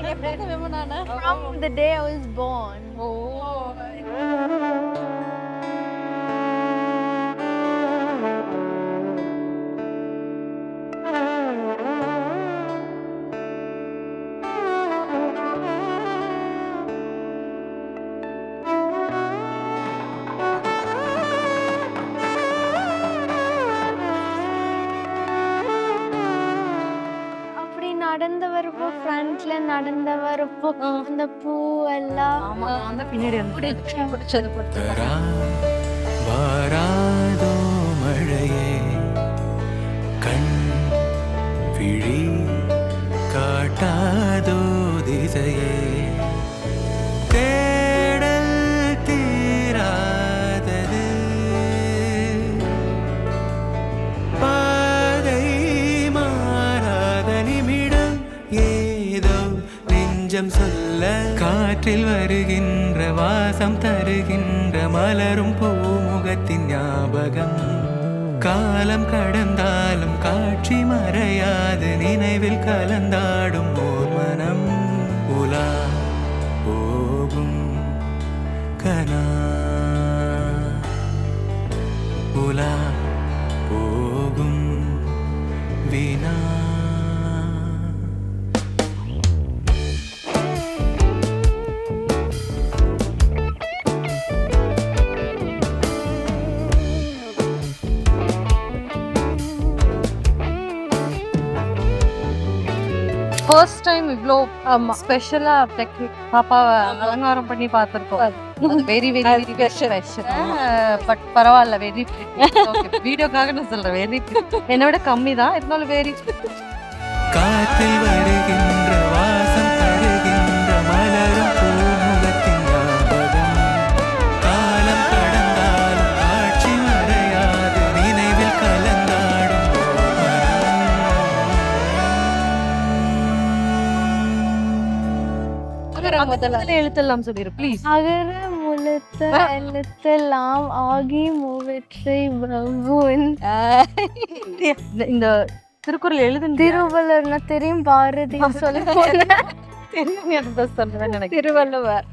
From the day I was born. அப்படி நடந்து வரப்போ ஃப்ரண்ட்ல நடந்து வரப்போ அந்த பூ எல்லாம் பின்னாடி பிடிச்சது வாராதோ மழையே கண் விழி காட்டாதோ திசையே தேடல் தீராதது பாதை மாறாத நிமிடம் ஏதோ நெஞ்சம் சொல்ல காற்றில் வருகின்ற வாசம் தருகின்ற மலரும் பூமுகத்தின் ஞாபகம் காலம் கடந்தாலும் காட்சி மறையாது நினைவில் கலந்தாடும் ஓர் மனம் உலா போகும் கனா உலா போகும் வினா ஃபர்ஸ்ட் டைம் இவ்ளோ ஸ்பெஷலா பாப்பாவை அலங்காரம் பண்ணி பார்த்திருக்கோம். Very very special. பட் பரவாயில்ல, வெரி வீடியோக்காக நான் சொல்றேன், வெரி என்னோட கம்மி தான் இருந்தாலும் வெரி. காற்றில் வருகின்ற வாசம் தருகின்ற மலரும் பூமுகத்தின் ஞாபகம் காலம் கடந்தாலும் காட்சி மறையாது நினைவில் கலந்தாடும் முதல்ல எழுத்தெல்லாம் சொல்லிரு ப்ளீஸ். அகர முழுத்த எழுத்தெல்லாம் ஆகி மூவற்றை பிரபுன். இந்த திருக்குறள் எழுதுன திருவள்ளுவர்னா தெரியும், பாரதி சொல்ல தெரியும், சொல்றேன் நினைக்கிறேன். திருவள்ளுவர்.